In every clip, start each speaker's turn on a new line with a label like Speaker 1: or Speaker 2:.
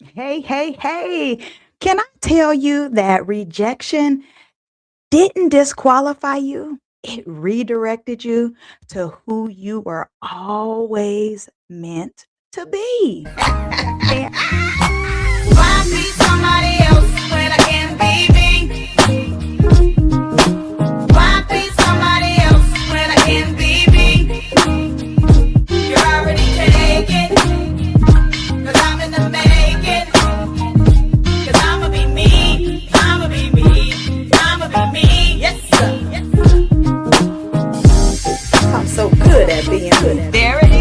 Speaker 1: Hey, hey, hey. Can I tell you that rejection didn't disqualify you? It redirected you to who you were always meant to be. And
Speaker 2: Why be somebody else when I can be me? Why be somebody else when I can be me? You're already taken, cause I'm in the making. Cause I'ma be me, I'ma be me, I'ma be me, yes sir.
Speaker 1: I'm so good at being me.
Speaker 2: There it is.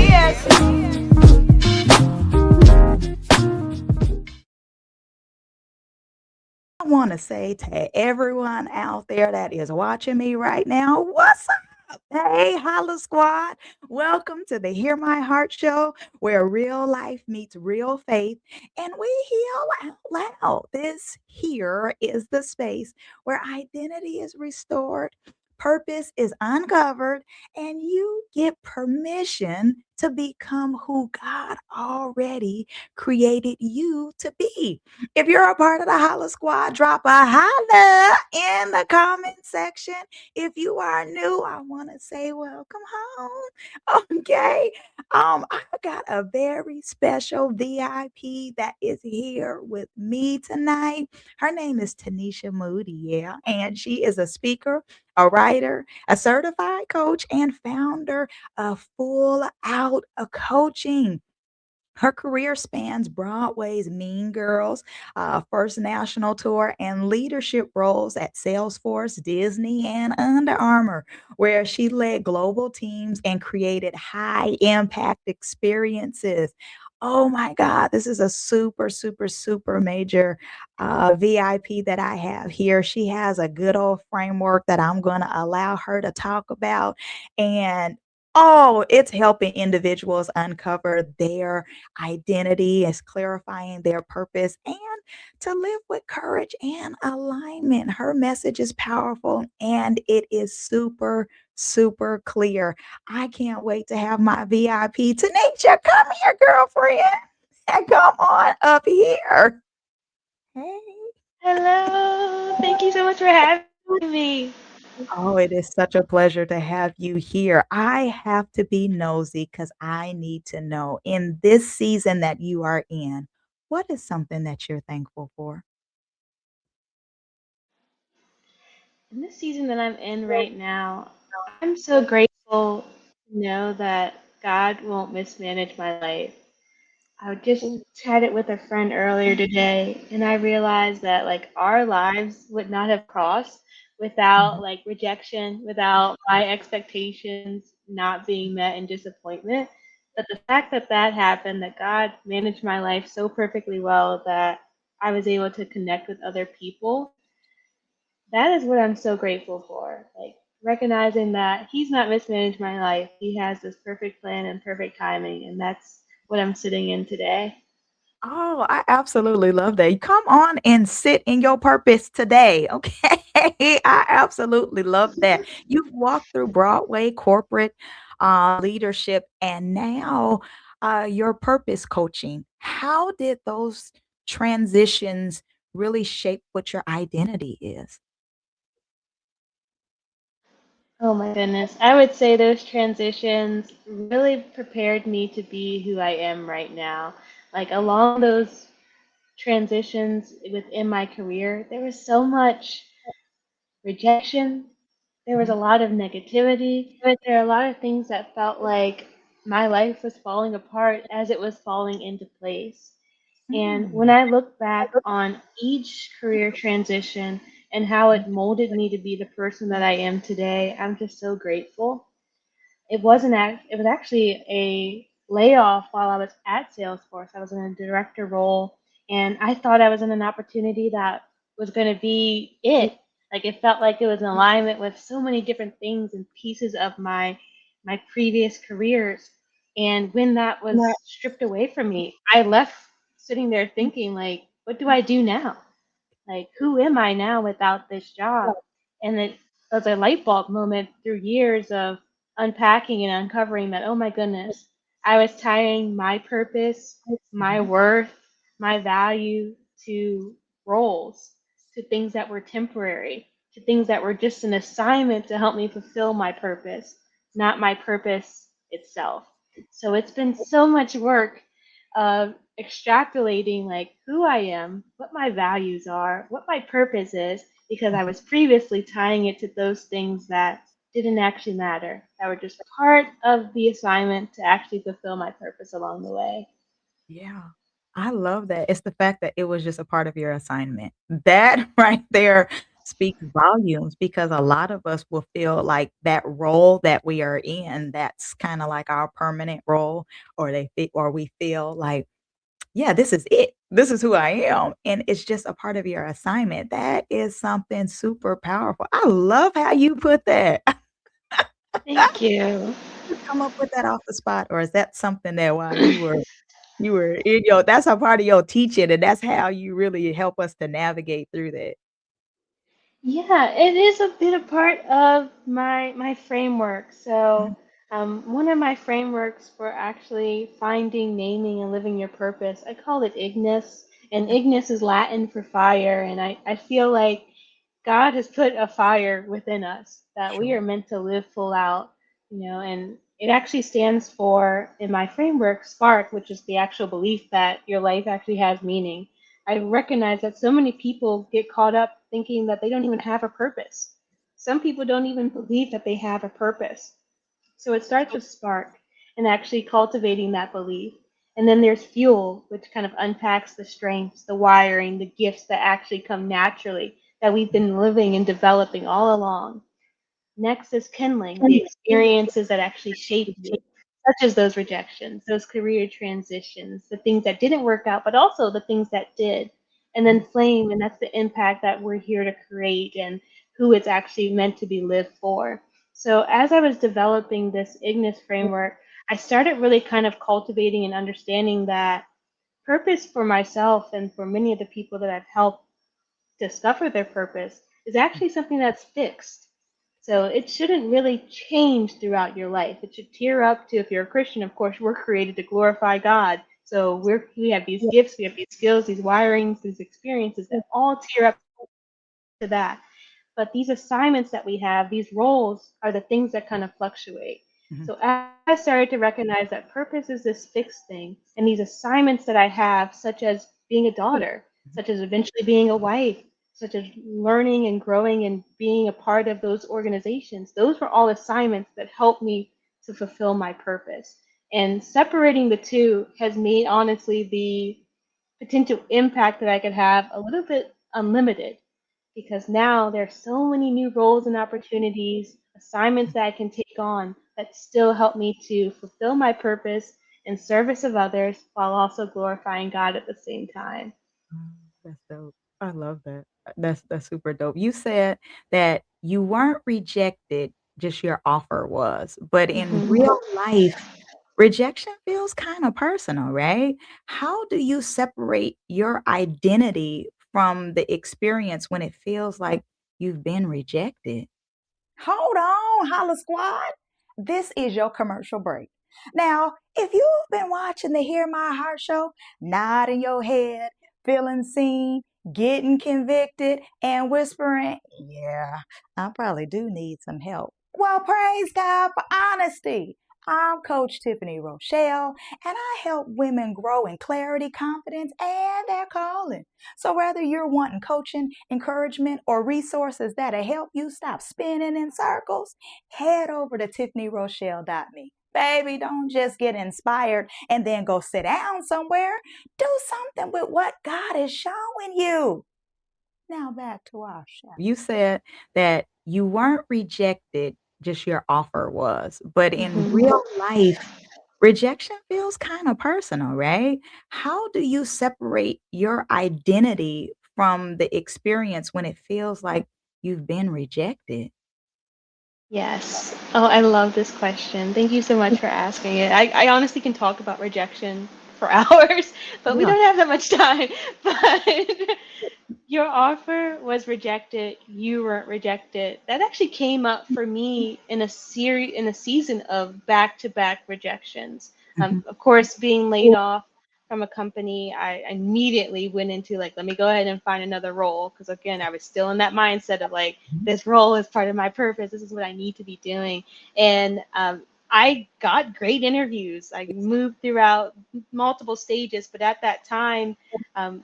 Speaker 1: I want to say to everyone out there that is watching me right now, what's up? Hey, Holla Squad. Welcome to the Hear My Heart show where real life meets real faith and we heal out loud. This here is the space where identity is restored, purpose is uncovered, and you get permission to become who God already created you to be. If you're a part of the Holla Squad, drop a holla in the comment section. If you are new, I want to say welcome home. Okay. I got a very special VIP that is here with me tonight. Her name is Tanesha Moody, yeah, and she is a speaker, a writer, a certified coach, and founder of Full Out Coaching. Her career spans Broadway's Mean Girls, First National Tour, and leadership roles at Salesforce, Disney, and Under Armour, where she led global teams and created high impact experiences. Oh my God, this is a super, super, super major VIP that I have here. She has a good old framework that I'm going to allow her to talk about. And oh, it's helping individuals uncover their identity, is clarifying their purpose, and to live with courage and alignment. Her message is powerful and it is super, super clear. I can't wait to have my VIP. Tanisha, come here, girlfriend. And come on up here. Hey.
Speaker 3: Hello. Thank you so much for having me.
Speaker 1: Oh, it is such a pleasure to have you here. I have to be nosy because I need to know in this season that you are in, what is something that you're thankful for?
Speaker 3: In this season that I'm in right now, I'm so grateful to know that God won't mismanage my life. I just chatted with a friend earlier today, and I realized that like our lives would not have crossed without
Speaker 1: Mhm.
Speaker 3: like rejection, without my expectations not being met and disappointment. But the fact that that happened, that God managed my life so perfectly well that I was able to connect with other people, that is what I'm so grateful for. Like recognizing that He's not mismanaged my life. He has this perfect plan and perfect timing, and that's what I'm sitting in today.
Speaker 1: Oh, I absolutely love that. Come on and sit in your purpose today. Okay. I absolutely love that. You've walked through Broadway, corporate leadership, and now your purpose coaching. How did those transitions really shape what your identity is?
Speaker 3: Oh my goodness. I would say those transitions really prepared me to be who I am right now. Like along those transitions within my career, there was so much rejection. There was a
Speaker 1: Mhm.
Speaker 3: lot of negativity. There are a lot of things that felt like my life was falling apart as it was falling into place. And when
Speaker 1: Mm.
Speaker 3: I look back on each career transition and how it molded me to be the person that I am today, I'm just so grateful. It was actually a layoff while I was at Salesforce. I was in a director role and I thought I was in an opportunity that was going to be it. Like it felt like it was in alignment with so many different things and pieces of my previous careers. And when that was stripped away from me, I left sitting there thinking like, what do I do now? Like, who am I now without this job? And it was a light bulb moment through years of unpacking and uncovering that, oh my goodness, I was tying my purpose, my
Speaker 1: Mhm.
Speaker 3: worth, my value to roles, to things that were temporary, to things that were just an assignment to help me fulfill my purpose, not my purpose itself. So it's been so much work of extrapolating like who I am, what my values are, what my purpose is, because I was previously tying it to those things that didn't actually matter, that were just part of the assignment to actually fulfill my purpose along the way.
Speaker 1: Yeah. I love that. It's the fact that it was just a part of your assignment. That right there speaks volumes because a lot of us will feel like that role that we are in, that's kinda like our permanent role, or we feel like, "Yeah, this is it. This is who I am," and it's just a part of your assignment. That is something super powerful. I love how you put that.
Speaker 3: Thank you.
Speaker 1: You come up with that off the spot, or is that something that while you were in your that's a part of your teaching, and that's how you really help us to navigate through that.
Speaker 3: Yeah, it is a bit a part of my framework.
Speaker 1: Mhm.
Speaker 3: So, one of my frameworks for actually finding, naming, and living your purpose, I call it IGNIS, and IGNIS is Latin for fire. And I feel like God has put a fire within us that we
Speaker 1: Sure.
Speaker 3: are meant to live full out, and it actually stands for, in my framework, spark, which is the actual belief that your life actually has meaning. I recognize that so many people get caught up thinking that they don't even have a purpose. Some people don't even believe that they have a purpose. So it starts with spark and actually cultivating that belief. And then there's fuel, which kind of unpacks the strengths, the wiring, the gifts that actually come naturally that we've been living and developing all along. Next is kindling, the experiences that actually shape you, such as those rejections, those career transitions, the things that didn't work out, but also the things that did. And then flame, and that's the impact that we're here to create and who it's actually meant to be lived for. So as I was developing this Ignis framework, I started really kind of cultivating and understanding that purpose for myself and for many of the people that I've helped discover their purpose is actually something that's fixed. So it shouldn't really change throughout your life. It should tear up to, if you're a Christian, of course, we're created to glorify God. So we have these gifts, we have these skills, these wirings, these experiences that all tear up to that. But these assignments that we have, these roles, are the things that kind of fluctuate.
Speaker 1: Mhm.
Speaker 3: So as I started to recognize that purpose is this fixed thing, and these assignments that I have, such as being a daughter,
Speaker 1: Mhm.
Speaker 3: such as eventually being a wife, such as learning and growing and being a part of those organizations, those were all assignments that helped me to fulfill my purpose. And separating the two has made, honestly, the potential impact that I could have a little bit unlimited, because now there's so many new roles and opportunities, assignments that I can take on that still help me to fulfill my purpose in service of others while also glorifying God at the same time.
Speaker 1: Mm, that's dope. I love that. That's super dope. You said that you weren't rejected, just your offer was. But in
Speaker 3: Mhm.
Speaker 1: real life, rejection feels kinda personal, right? How do you separate your identity from the experience when it feels like you've been rejected? Hold on, Holla Squad. This is your commercial break. Now, if you've been watching the Hear My Heart show, nodding your head, feeling seen, getting convicted, and whispering, yeah, I probably do need some help. Well, praise God for honesty. I'm Coach Tiffany Rochelle, and I help women grow in clarity, confidence, and their calling. So, whether you're wanting coaching, encouragement, or resources that'll help you stop spinning in circles, head over to tiffanyrochelle.me. Baby, don't just get inspired and then go sit down somewhere. Do something with what God is showing you. Now back to our show. You said that you weren't rejected, just your offer was. But in
Speaker 3: Mhm.
Speaker 1: real life, rejection feels kind of personal, right? How do you separate your identity from the experience when it feels like you've been rejected?
Speaker 3: Yes. Oh, I love this question. Thank you so much for asking it. I honestly can talk about rejection for hours, but we
Speaker 1: Yeah.
Speaker 3: don't have that much time. But your offer was rejected. You weren't rejected. That actually came up for me in a season of back-to-back rejections.
Speaker 1: Mhm.
Speaker 3: Of course, being laid off, from a company, I immediately went into like, let me go ahead and find another role. Because again, I was still in that mindset of like,
Speaker 1: Mhm.
Speaker 3: this role is part of my purpose. This is what I need to be doing. And I got great interviews. I moved throughout multiple stages, but at that time,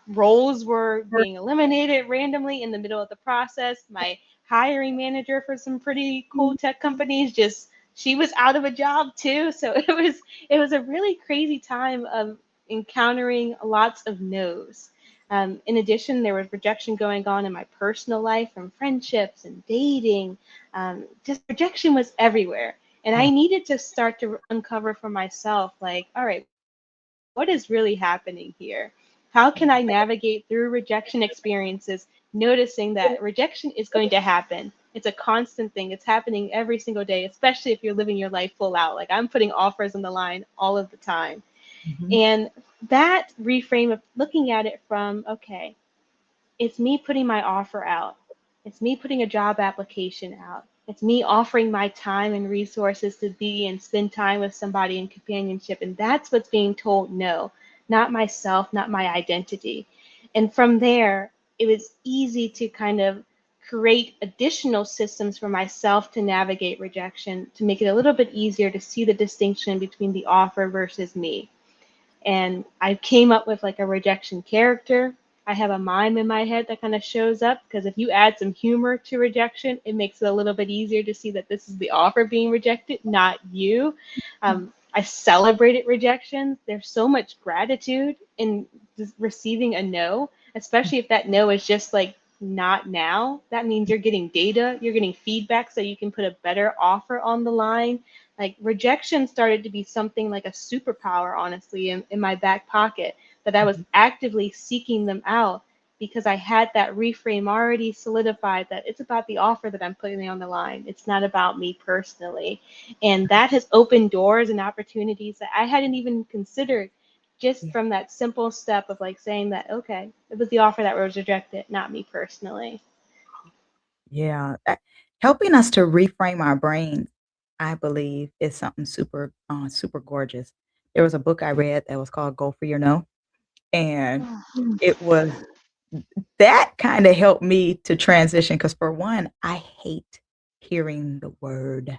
Speaker 3: roles were being eliminated randomly in the middle of the process. My hiring manager for some pretty cool tech companies just she was out of a job too. So it was a really crazy time of encountering lots of no's. In addition, there was rejection going on in my personal life from friendships and dating. Just rejection was everywhere. And I
Speaker 1: Yeah.
Speaker 3: needed to start to uncover for myself, like, all right, what is really happening here? How can I navigate through rejection experiences, noticing that rejection is going to happen? It's a constant thing. It's happening every single day, especially if you're living your life full out. Like I'm putting offers on the line all of the time.
Speaker 1: Mhm.
Speaker 3: And that reframe of looking at it from, okay, it's me putting my offer out. It's me putting a job application out. It's me offering my time and resources to be and spend time with somebody in companionship. And that's what's being told no, not myself, not my identity. And from there, it was easy to kind of create additional systems for myself to navigate rejection, to make it a little bit easier to see the distinction between the offer versus me. And I came up with like a rejection character. I have a mime in my head that kind of shows up because if you add some humor to rejection, it makes it a little bit easier to see that this is the offer being rejected, not you. I celebrated rejections. There's so much gratitude in receiving a no, especially if that no is just like not now. That means you're getting data, you're getting feedback so you can put a better offer on the line. Like rejection started to be something like a superpower, honestly, in my back pocket, that I was
Speaker 1: Mhm.
Speaker 3: actively seeking them out because I had that reframe already solidified that it's about the offer that I'm putting on the line. It's not about me personally. And that has opened doors and opportunities that I hadn't even considered just
Speaker 1: Yeah.
Speaker 3: from that simple step of like saying that, okay, it was the offer that was rejected, not me personally.
Speaker 1: Yeah. Helping us to reframe our brains, I believe, is something super gorgeous. There was a book I read that was called Go for Your No, and it was that kinda helped me to transition because for one, I hate hearing the word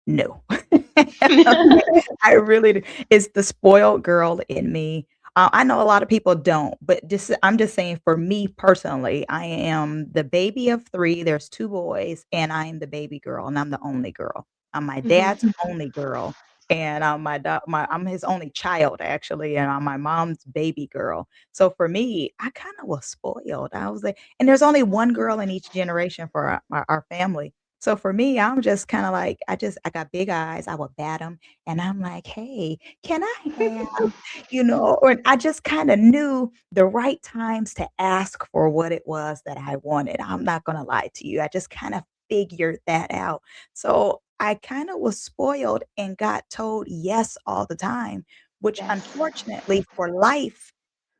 Speaker 1: no. Okay, I really do. It's the spoiled girl in me. I know a lot of people don't, but just I'm just saying for me personally, I am the baby of 3, there's 2 boys, and I am the baby girl, and I'm the only girl. I'm my
Speaker 3: Mhm.
Speaker 1: dad's only girl, and I'm his only child, actually, and I'm my mom's baby girl. So for me, I kinda was spoiled. I was like and there's only 1 girl in each generation for our family. So for me, I'm just kinda like I got big eyes, I would bat 'em, and I'm like, "Hey, can I have" or I just kinda knew the right times to ask for what it was that I wanted. I'm not gonna lie to you, I just kinda figured that out. So, I kinda was spoiled and got told yes all the time, which
Speaker 3: Yes.
Speaker 1: unfortunately for life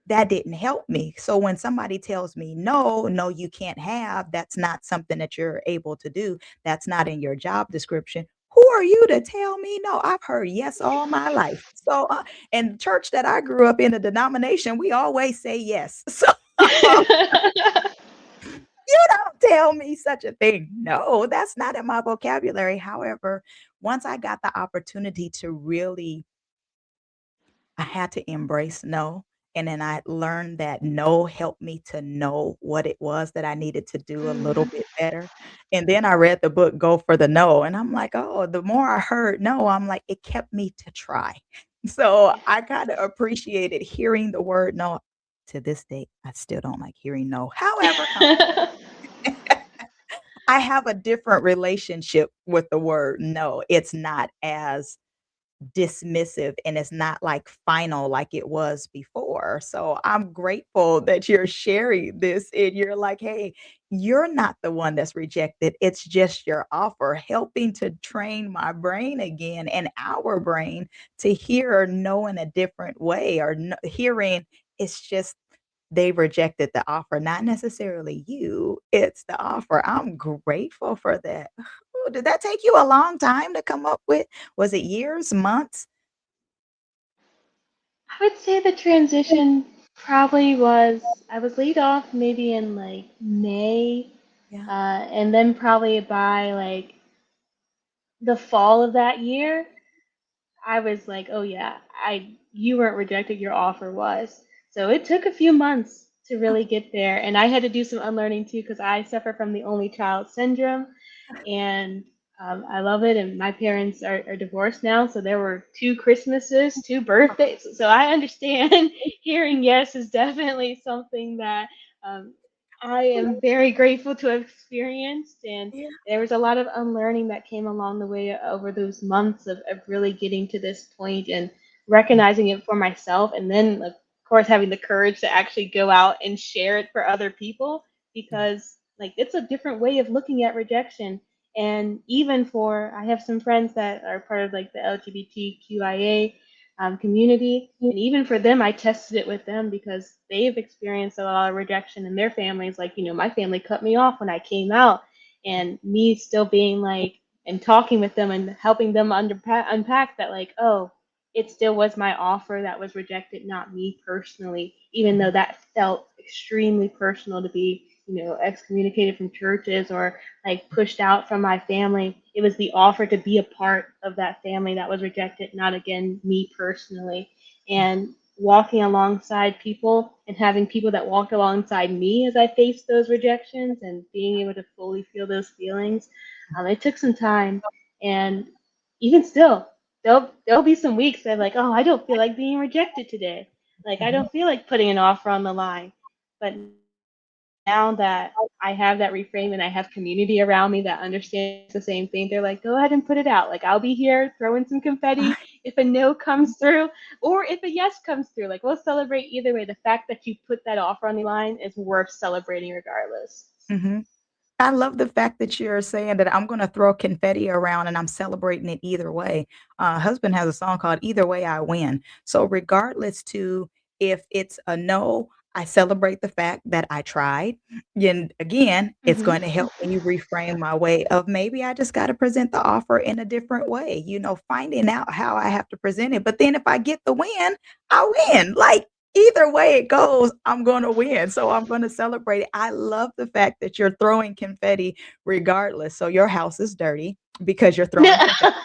Speaker 1: that didn't help me. So when somebody tells me, "No, no, you can't have, that's not something that you're able to do. That's not in your job description." Who are you to tell me no? I've heard yes all my life. So, and church that I grew up in, the denomination, we always say yes. So, you don't tell me such a thing. No, that's not in my vocabulary. However, once I got the opportunity to really I had to embrace no, and then I learned that no helped me to know what it was that I needed to do a little
Speaker 3: Mhm.
Speaker 1: bit better, and then I read the book Go for the No, and I'm like, "Oh," the more I heard no, I'm like, it kept me to try. So, I kinda appreciated hearing the word no. To this day, I still don't like hearing no. However, I have a different relationship with the word no. It's not as dismissive and it's not like final like it was before. So I'm grateful that you're sharing this and you're like, hey, you're not the one that's rejected. It's just your offer helping to train my brain again and our brain to hear no in a different way or hearing it's just they rejected the offer, not necessarily you. It's the offer. I'm grateful for that. Ooh, did that take you a long time to come up with? Was it years, months?
Speaker 3: I would say the transition probably was I was laid off maybe in like May,
Speaker 1: Yeah.
Speaker 3: and then probably by like the fall of that year, I was like, oh yeah, I you weren't rejected, your offer was. So it took a few months to really get there, and I had to do some unlearning too because I suffer from the only child syndrome, and I love it. And my parents are divorced now, so there were two Christmases, two birthdays. So I understand hearing yes is definitely something that um, I am very grateful to have experienced, and
Speaker 1: Yeah.
Speaker 3: there was a lot of unlearning that came along the way over those months of really getting to this point and recognizing it for myself, and then of course having the courage to actually go out and share it for other people,
Speaker 1: Yeah.
Speaker 3: because like it's a different way of looking at rejection. And even for I have some friends that are part of like the LGBTQIA community, and even for them I tested it with them because they've experienced a lot of rejection in their families. Like, my family cut me off when I came out, and me still being like and talking with them and helping them unpack that, like, oh, it still was my offer that was rejected, not me personally, even though
Speaker 1: Mhm.
Speaker 3: that felt extremely personal to be, excommunicated from churches or like pushed out from my family. It was the offer to be a part of that family that was rejected, not again me personally.
Speaker 1: Yeah.
Speaker 3: And walking alongside people and having people that walked alongside me as I faced those rejections and being able to fully feel those feelings. It took some time, and even still, there'll be some weeks that I'm like, oh, I don't feel like being rejected today. Like I
Speaker 1: Mhm.
Speaker 3: don't feel like putting an offer on the line. But now that I have that reframe and I have community around me that understands the same thing, they're like, go ahead and put it out. Like I'll be here throwing some confetti if a no comes through, or if a yes comes through. Like we'll celebrate either way. The fact that you put that offer on the line is worth celebrating regardless.
Speaker 1: Mhm. I love the fact that you're saying that I'm gonna throw confetti around and I'm celebrating it either way. Husband has a song called "Either Way I Win." So regardless to if it's a no, I celebrate the fact that I tried. And again, it's
Speaker 3: Hmm.
Speaker 1: going to help me reframe my way of maybe I just got to present the offer in a different way, finding out how I have to present it. But then if I get the win, I win. Like either way it goes, I'm gonna win, so I'm gonna celebrate it. I love the fact that you're throwing confetti regardless, so your house is dirty because you're throwing confetti.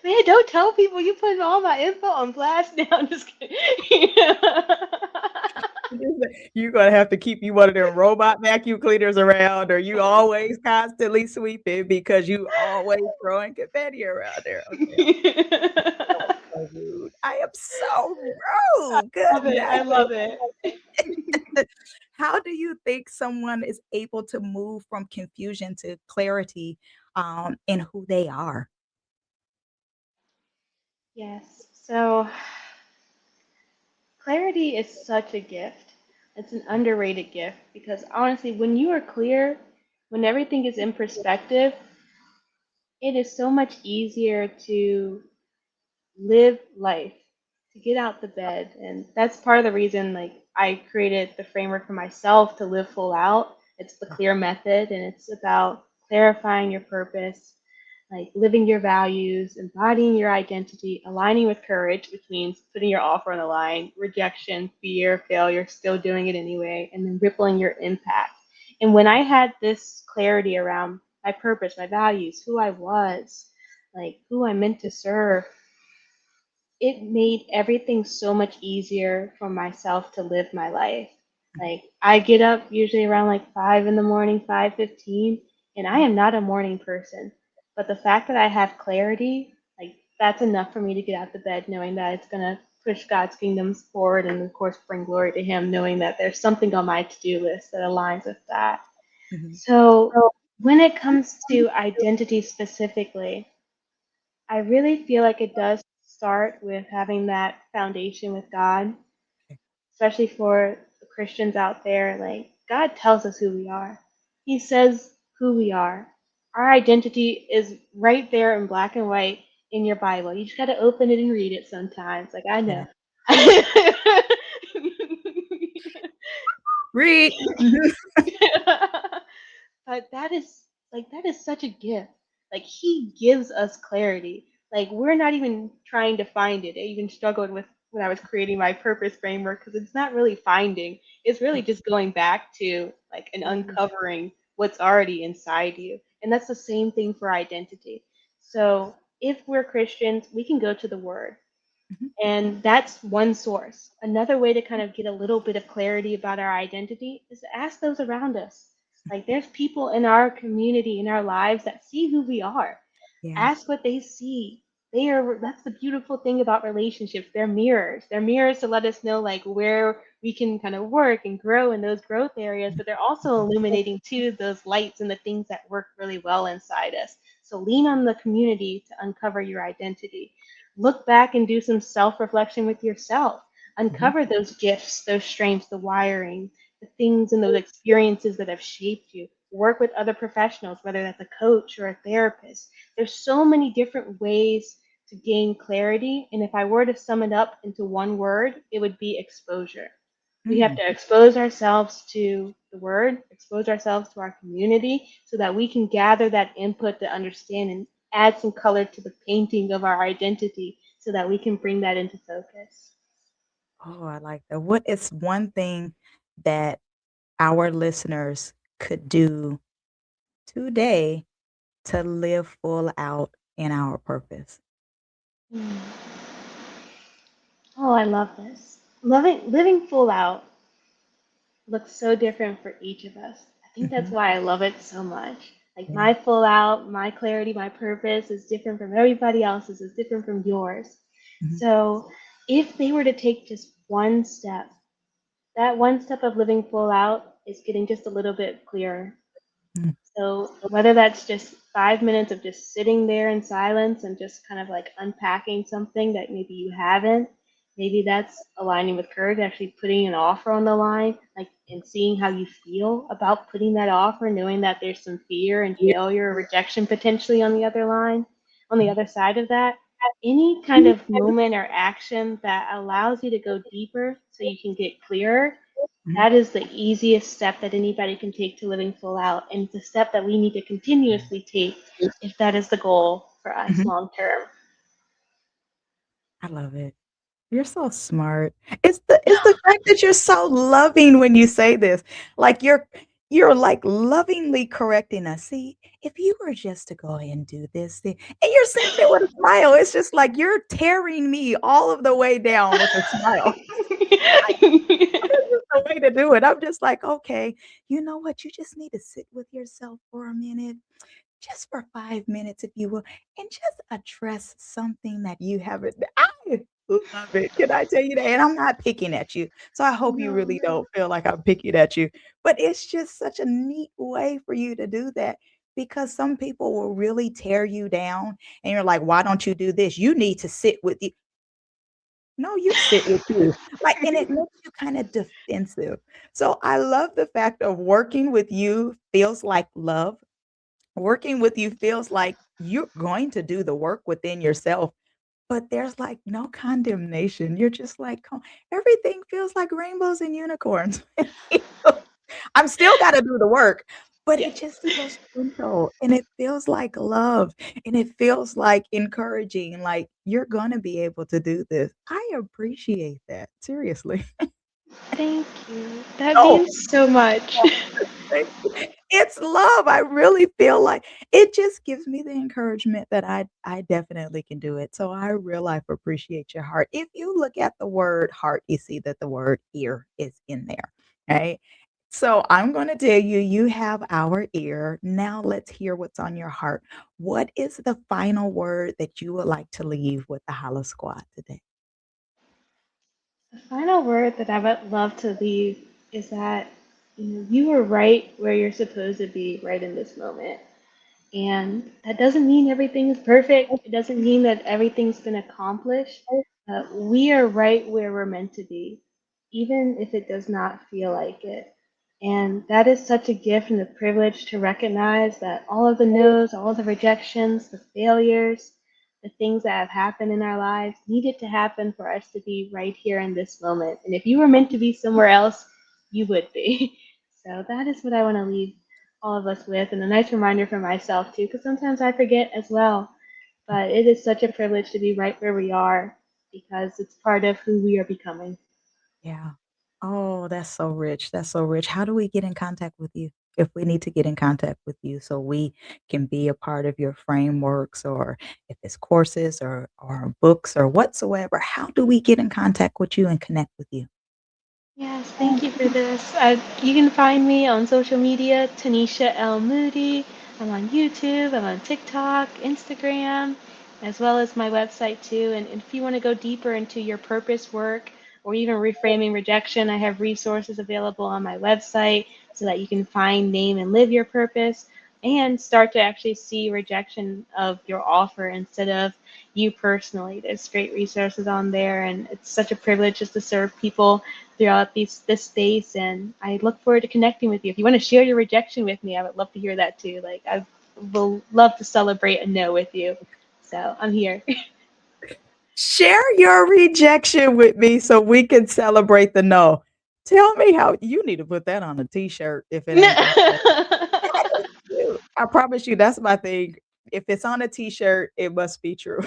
Speaker 3: Man, don't tell people you put all my info on blast now. I'm just kidding.
Speaker 1: You're gonna have to keep you one of them robot vacuum cleaners around, or you always constantly sweeping because you always throwing confetti around there. Okay, so rude. I am so rude.
Speaker 3: Love it. I
Speaker 1: Goodness.
Speaker 3: love it.
Speaker 1: How do you think someone is able to move from confusion to clarity, in who they are?
Speaker 3: Yes. So clarity is such a gift. It's an underrated gift because honestly, when you are clear, when everything is in perspective, it is so much easier to live life, to get out the bed. And that's part of the reason like I created the framework for myself to live full out. It's the clear method, and it's about clarifying your purpose, like living your values, embodying your identity, aligning with courage, which means putting your offer on the line, rejection, fear, failure, still doing it anyway, and then rippling your impact. And when I had this clarity around my purpose, my values, who I was, like who I meant to serve, it made everything so much easier for myself to live my life. Like I get up usually around like 5 in the morning, 5:15, and I am not a morning person. But the fact that I have clarity, like that's enough for me to get out the bed, knowing that it's gonna push God's kingdoms forward and of course bring glory to Him, knowing that there's something on my to-do list that aligns with that.
Speaker 1: Mhm.
Speaker 3: So when it comes to identity specifically, I really feel like it does start with having that foundation with God, especially for the Christians out there. Like, God tells us who we are, He says who we are. Our identity is right there in black and white in your Bible. You just got to open it and read it sometimes. Like, I
Speaker 1: Yeah.
Speaker 3: know.
Speaker 1: Read.
Speaker 3: But that is such a gift. Like he gives us clarity. Like we're not even trying to find it. I even struggled with when I was creating my purpose framework because it's not really finding. It's really just going back to like and uncovering what's already inside you. And that's the same thing for identity. So if we're Christians, we can go to the word.
Speaker 1: Mhm.
Speaker 3: And that's one source. Another way to kind of get a little bit of clarity about our identity is to ask those around us. Like there's people in our community, in our lives that see who we are.
Speaker 1: Yeah.
Speaker 3: Ask what they see. They are, that's the beautiful thing about relationships. They're mirrors. They're mirrors to let us know like where we can kind of work and grow in those growth areas, but they're also illuminating too those lights and the things that work really well inside us. So lean on the community to uncover your identity. Look back and do some self-reflection with yourself.
Speaker 1: Mhm.
Speaker 3: Uncover those gifts, those strengths, the wiring, the things and those experiences that have shaped you. Work with other professionals, whether that's a coach or a therapist. There's so many different ways to gain clarity. And if I were to sum it up into one word, it would be exposure. We have
Speaker 1: Mm.
Speaker 3: to expose ourselves to the word, expose ourselves to our community so that we can gather that input to understand and add some color to the painting of our identity so that we can bring that into focus.
Speaker 1: Oh, I like that. What is one thing that our listeners could do today to live full out in our purpose?
Speaker 3: Mm. Oh, I love this. Living full out looks so different for each of us. I think that's
Speaker 1: Mhm.
Speaker 3: why I love it so much. Like
Speaker 1: Yeah.
Speaker 3: my full out, my clarity, my purpose is different from everybody else's, is different from yours.
Speaker 1: Mhm.
Speaker 3: So if they were to take just one step, that one step of living full out is getting just a little bit clearer.
Speaker 1: Mm.
Speaker 3: So whether that's just 5 minutes of just sitting there in silence and just kind of like unpacking something that maybe you haven't, maybe that's aligning with courage, actually putting an offer on the line, like and seeing how you feel about putting that offer, knowing that there's some fear and failure or rejection potentially on the other line, on the
Speaker 1: Mhm.
Speaker 3: other side of that. Any kind of movement or action that allows you to go deeper so you can get clearer,
Speaker 1: Mhm.
Speaker 3: that is the easiest step that anybody can take to living full out. And it's a step that we need to continuously take if that is the goal for us
Speaker 1: Mhm.
Speaker 3: long term.
Speaker 1: I love it. You're so smart. It's the fact that you're so loving when you say this. Like, you're, like, lovingly correcting us. "See, if you were just to go ahead and do this thing," and you're saying it with a smile. It's just like you're tearing me all of the way down with a smile. This is the way to do it. I'm just like, "Okay, you know what? You just need to sit with yourself for a minute, just for 5 minutes, if you will, and just address something that you haven't." I love it. Can I tell you that? And I'm not picking at you, so I hope you
Speaker 3: No.
Speaker 1: really don't feel like I'm picking at you, but it's just such a neat way for you to do that because some people will really tear you down, and you're like, "Why don't you do this? You need to sit with you." No, you sit with you. Like, and it makes you kinda defensive. So I love the fact of working with you feels like love. Working with you feels like you're going to do the work within yourself, but there's, like, no condemnation. You're just like, "Co everything feels like rainbows and unicorns." I'm still gotta do the work, but it
Speaker 3: Yes.
Speaker 1: just feels gentle, and it feels like love, and it feels like encouraging, like, "You're gonna be able to do this." I appreciate that, seriously.
Speaker 3: Thank you. That
Speaker 1: Oh,
Speaker 3: means so much.
Speaker 1: thank you. It's love, I really feel like it just gives me the encouragement that I definitely can do it, so I real life appreciate your heart. If you look at the word heart, you see that the word ear is in there, right? So I'm gonna tell you, you have our ear. Now let's hear what's on your heart. What is the final word that you would like to leave with the Hollow Squad today?
Speaker 3: The final word that I would love to leave is that you are right where you're supposed to be right in this moment. And that doesn't mean everything is perfect. It doesn't mean that everything's been accomplished. We are right where we're meant to be, even if it does not feel like it. And that is such a gift and a privilege to recognize that all of the no's, all of the rejections, the failures, the things that have happened in our lives needed to happen for us to be right here in this moment. And if you were meant to be somewhere else, you would be. So that is what I want to leave all of us with, and a nice reminder for myself too, because sometimes I forget as well. but it is such a privilege to be right where we are because it's part of who we are becoming.
Speaker 1: Yeah. Oh, that's so rich. That's so rich. How do we get in contact with you? If we need to get in contact with you so we can be a part of your frameworks or if it's courses or books or whatsoever, how do we get in contact with you and connect with you?
Speaker 3: Yes, thank you for this. You can find me on social media, Tanesha L. Moody. I'm on YouTube, I'm on TikTok, Instagram, as well as my website too. And if you want to go deeper into your purpose work or even reframing rejection, I have resources available on my website so that you can find, name, and live your purpose and start to actually see rejection of your offer instead of you personally. There's great resources on there, and it's such a privilege just to serve people throughout this space, and I look forward to connecting with you. If you want to share your rejection with me, I would love to hear that too. Like I will love to celebrate a no with you. So I'm here.
Speaker 1: Share your rejection with me so we can celebrate the no. Tell me how you need to put that on a t-shirt if it ain't out there. That is cute. I promise you that's my thing. If it's on a t-shirt, it must be true.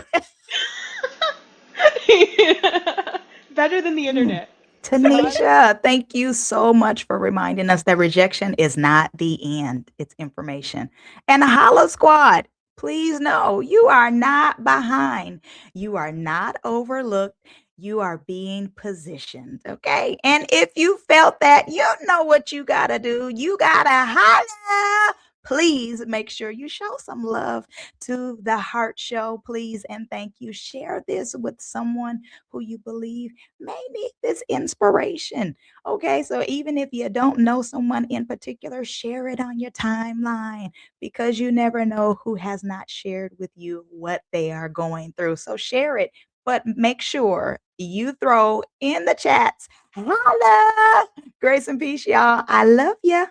Speaker 3: Better than the
Speaker 1: Mm.
Speaker 3: internet. So
Speaker 1: Tanisha, thank you so much for reminding us that rejection is not the end, it's information. And Hollow Squad, please know you are not behind, you are not overlooked. You are being positioned, okay? And if you felt that, you know what you gotta do. You gotta holla. Please make sure you show some love to the Heart Show, please. And thank you. Share this with someone who you believe may need this inspiration. Okay, so even if you don't know someone in particular, share it on your timeline because you never know who has not shared with you what they are going through. So share it, but make sure you throw in the chats. Holla! Grace and peace, y'all. I love you.